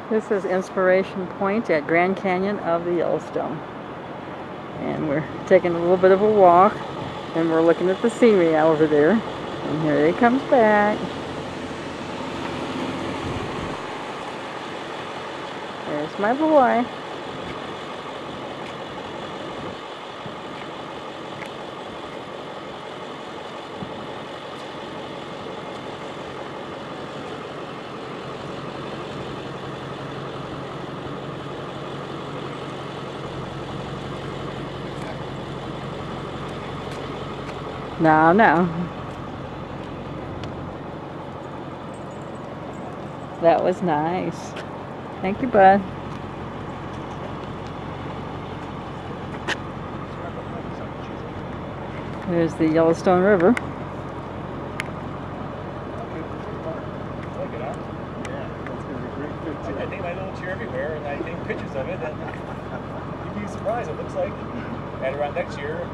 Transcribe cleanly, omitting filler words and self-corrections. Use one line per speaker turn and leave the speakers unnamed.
This is Inspiration Point at Grand Canyon of the Yellowstone. And we're taking a little bit of a walk, and we're looking at the scenery over there. And here he comes back. There's my boy. No, no. That was nice. Thank you, bud. There's the Yellowstone River.
I think I know it's here everywhere, and I take pictures of it, and you'd be surprised. It looks like, and around next year,